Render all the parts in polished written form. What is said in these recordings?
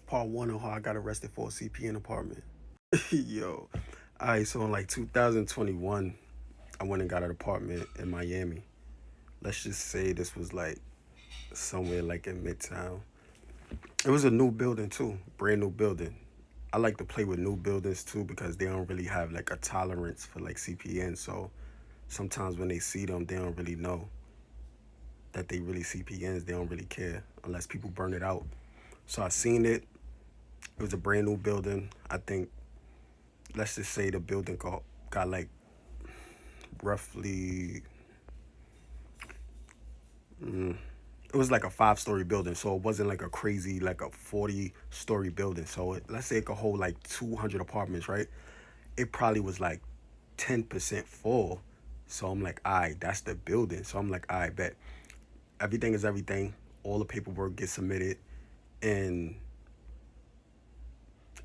Part one of how I got arrested for a CPN apartment. Yo. Alright, so in like 2021, I went and got an apartment in Miami. Let's just say this was like somewhere like in Midtown. It was a new building too, brand new building. I like to play with new buildings too because they don't really have like a tolerance for like CPN. So sometimes when they see them, they don't really know that they really CPNs. They don't really care unless people burn it out. So I seen it. It was a brand new building. I think let's just say the building got like roughly it was like a 5 story building, so it wasn't like a crazy like a 40-story building. So let's say it could hold like 200 apartments, right? It probably was like 10% full. So I'm like, all right, that's the building. So I'm like, all right, bet everything is everything. All the paperwork gets submitted, and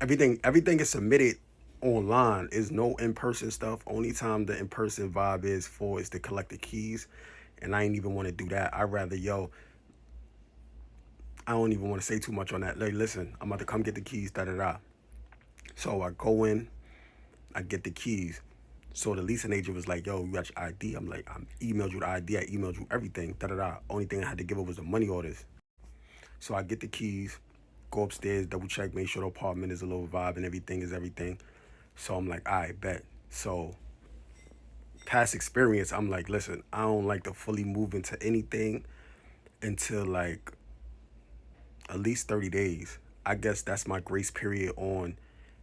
everything is submitted online. Is no in-person stuff. Only time the in-person vibe is to collect the keys, and I ain't even want to do that. I rather I don't even want to say too much on that. Like, listen, I'm about to come get the keys, da da da. So I go in, I get the keys. So the leasing agent was like, yo, you got your ID? I'm like, I emailed you the ID, I emailed you everything, da da da. Only thing I had to give up was the money orders. So I get the keys, go upstairs, double check, make sure the apartment is a little vibe and everything is everything. So I'm like, all right, bet. So past experience, I'm like, listen, I don't like to fully move into anything until like at least 30 days. I guess that's my grace period on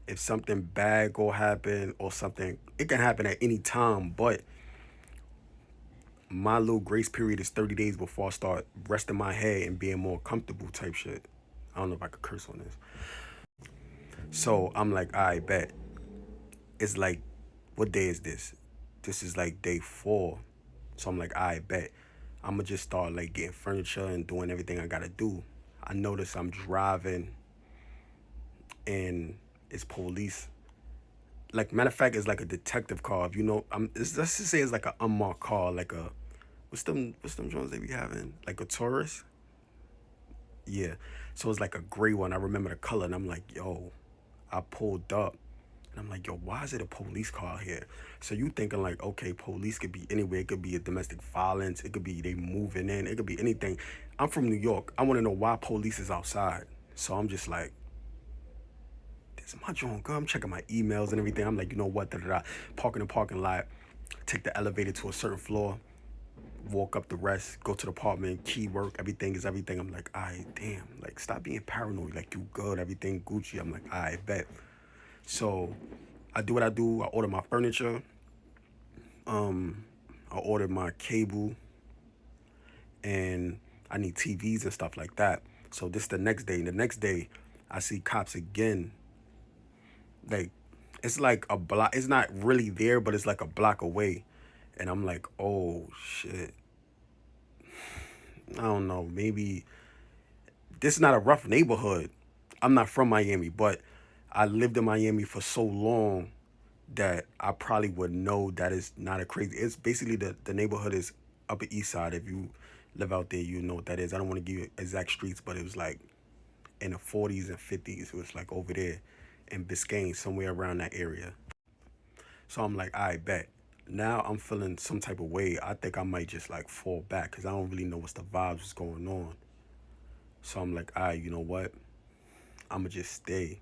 if something bad go happen or something. It can happen at any time, but my little grace period is 30 days before I start resting my head and being more comfortable type shit. I don't know if I could curse on this. So I'm like, I bet. It's like, what day is this? This is like day 4. So I'm like, I bet. I'ma just start like getting furniture and doing everything I gotta do. I notice I'm driving and it's police. Like matter of fact, it's like a detective car. If you know, let's just say it's like an unmarked car, like a what's them drones they be having? Like a Taurus? Yeah. So it's like a gray one. I remember the color, and I'm like, yo, I pulled up. And I'm like, yo, why is it a police car here? So you thinking like, okay, police could be anywhere. It could be a domestic violence. It could be they moving in. It could be anything. I'm from New York. I want to know why police is outside. So I'm just like, this is my joint good. I'm checking my emails and everything. I'm like, you know what? Da, da, da. Park in the parking lot. Take the elevator to a certain floor. Walk up the rest. Go to the apartment. Key work. Everything is everything. I'm like, I damn. Like, stop being paranoid. Like, you good. Everything Gucci. I'm like, I bet. So I do what I do. I order my furniture. I ordered my cable, and I need TVs and stuff like that. So this the next day. And the next day, I see cops again. Like, it's like a block. It's not really there, but it's like a block away. And I'm like, oh shit. I don't know. Maybe this is not a rough neighborhood. I'm not from Miami, but I lived in Miami for so long that I probably would know that it's not a crazy. It's basically the neighborhood is Upper East Side. If you live out there, you know what that is. I don't want to give you exact streets, but it was like in the 40s and 50s. It was like over there in Biscayne, somewhere around that area. So I'm like, I bet. Now I'm feeling some type of way. I think I might just like fall back because I don't really know what's the vibes was going on. So I'm like, you know what? I'ma just stay.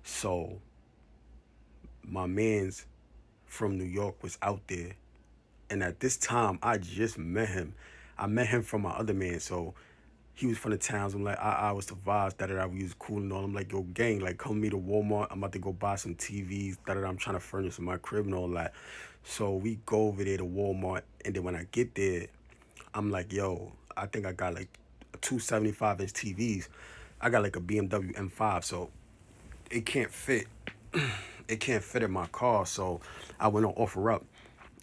So my man's from New York was out there, and at this time I just met him. I met him from my other man, so he was from the towns. I'm like, I was the vibes, da da da. We was cool and all. I'm like, yo, gang, like, come meet at Walmart. I'm about to go buy some TVs, da da da. I'm trying to furnish my crib and all that. So we go over there to Walmart, and then when I get there, I'm like, yo, I think I got like 275-inch TVs. I got like a BMW M5, so it can't fit. It can't fit in my car. So I went on offer up,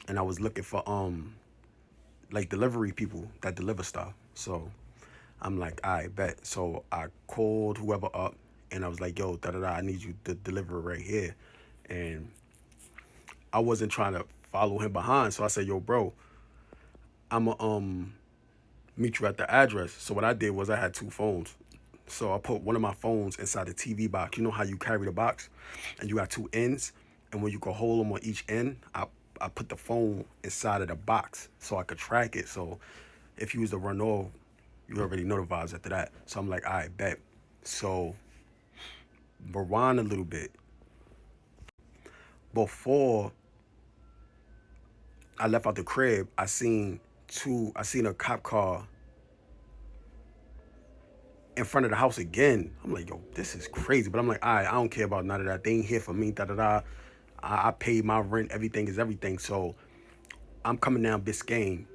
and I was looking for like delivery people that deliver stuff. So I'm like, I bet. So I called whoever up, and I was like, yo, da da da, I need you to deliver right here. And I wasn't trying to follow him behind, so I said, yo, bro, I'ma meet you at the address. So what I did was I had 2 phones. So I put one of my phones inside the TV box. You know how you carry the box and you got two ends? And when you can hold them on each end, I put the phone inside of the box so I could track it. So if you was to run off, you already know the vibes after that. So I'm like, all right, bet. So rewind a little bit. Before I left out the crib, I seen a cop car in front of the house again. I'm like, yo, this is crazy. But I'm like, all right, I don't care about none of that. They ain't here for me, da da da. I paid my rent, everything is everything. So I'm coming down Biscayne,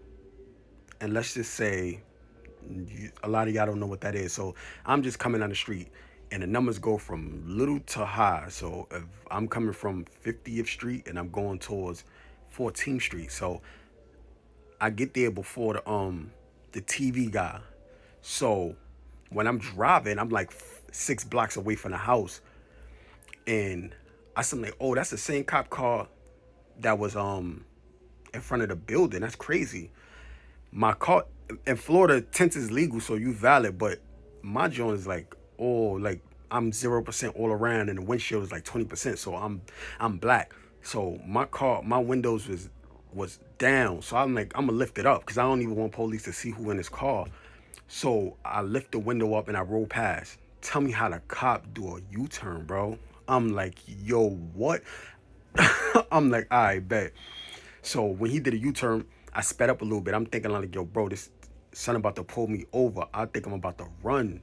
and let's just say a lot of y'all don't know what that is. So I'm just coming down the street, and the numbers go from little to high. So if I'm coming from 50th Street and I'm going towards 14th Street, so I get there before the TV guy. So when I'm driving, I'm like 6 blocks away from the house, and I said like, oh, that's the same cop car that was in front of the building. That's crazy. My car in Florida, tents is legal, so you valid, but my joint is like, oh, like I'm 0% all around, and the windshield is like 20%. So I'm black. So my windows was down. So I'm like, I'm gonna lift it up because I don't even want police to see who in this car. So I lift the window up and I roll past. Tell me how the cop do a U-turn, bro. I'm like, yo, what? I'm like, all right, bet. So when he did a U-turn, I sped up a little bit. I'm thinking like, yo, bro, this son about to pull me over. I think I'm about to run.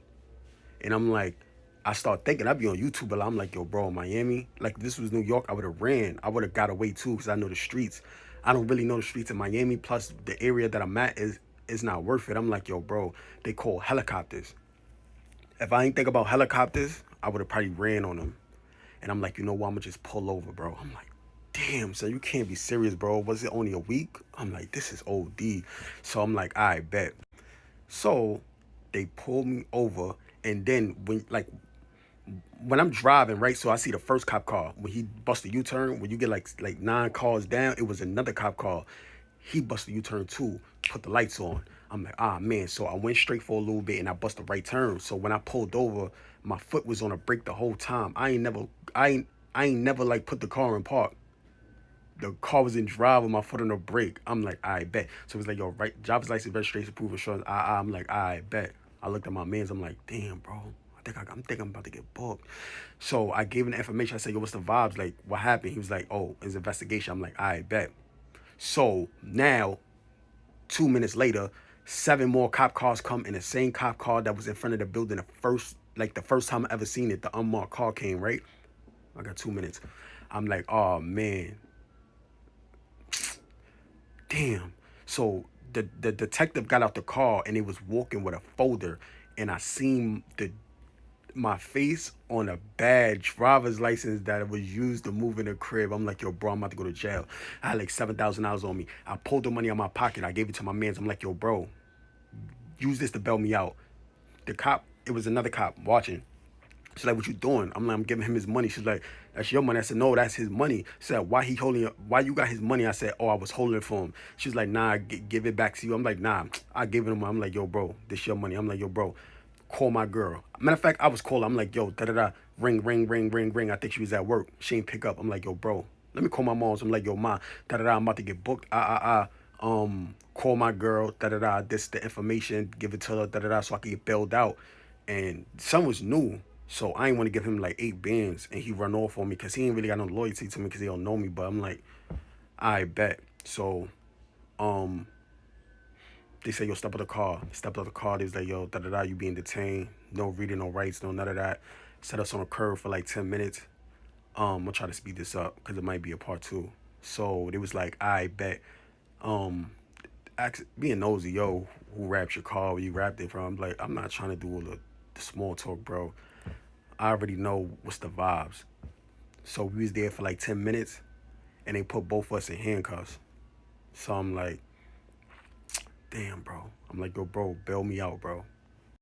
And I'm like, I start thinking, I'd be on YouTube, but I'm like, yo, bro, Miami, like if this was New York, I would have ran. I would have got away too because I know the streets. I don't really know the streets in Miami. Plus, the area that I'm at is not worth it. I'm like, yo, bro, they call helicopters. If I ain't think about helicopters, I would have probably ran on them. And I'm like, you know what? I'm gonna just pull over, bro. I'm like, damn, son, you can't be serious, bro. Was it only a week? I'm like, this is OD. So I'm like, all right, bet. So they pulled me over, and then when I'm driving, right? So I see the first cop car when he bust a U-turn. When you get like 9 cars down, it was another cop car. He busted a U-turn too, put the lights on. I'm like, ah man. So I went straight for a little bit and I bust the right turn. So when I pulled over, my foot was on a brake the whole time. I ain't never like put the car in park. The car was in drive with my foot on the brake. I'm like, I bet. So it's like, yo, right, driver's license, registration, proof, insurance. I'm like, I bet. I looked at my mans. I'm like, damn, bro. I'm thinking I'm about to get booked. So I gave him the information. I said, yo, what's the vibes? Like, what happened? He was like, oh, it's investigation. I'm like, I bet. So now, 2 minutes later, 7 more cop cars come, and the same cop car that was in front of the building the first time I ever seen it, the unmarked car came, right? I got 2 minutes. I'm like, oh man, damn. So the detective got out the car and he was walking with a folder, and I seen my face on a bad driver's license that was used to move in the crib. I'm like, yo, bro, I'm about to go to jail. I had like $7,000 on me. I pulled the money out of my pocket. I gave it to my mans. I'm like, yo, bro, use this to bail me out. The cop, it was another cop watching. She's like, what you doing? I'm like, I'm giving him his money. She's like, that's your money. I said, no, that's his money. She said, why you got his money? I said, oh, I was holding it for him. She's like, nah, give it back to you. I'm like, nah, I gave it to him. I'm like, yo, bro, this your money. I'm like, yo, bro, call my girl. Matter of fact, I was calling. I'm like, yo, da da da, ring, ring, ring, ring, ring. I think she was at work. She ain't pick up. I'm like, yo, bro, let me call my mom. So I'm like, yo, ma, da da da, I'm about to get booked. Call my girl, da da da. This the information. Give it to her, da da da, so I can get bailed out. And son was new. So I ain't want to give him like 8 bands and he run off on me because he ain't really got no loyalty to me because he don't know me. But I'm like, I bet. So um they say, yo, step out the car. Step out the car. They was like, yo, da da da, you being detained. No reading, no rights, no none of that. Set us on a curve for like 10 minutes. I'm gonna try to speed this up because it might be a part two. So they was like, I bet. Um Being nosy, yo, who wrapped your car, where you wrapped it from? I'm like, I'm not trying to do all the small talk, bro. I already know what's the vibes. So we was there for like 10 minutes and they put both of us in handcuffs. So I'm like, damn, bro. I'm like, yo, bro, bail me out, bro.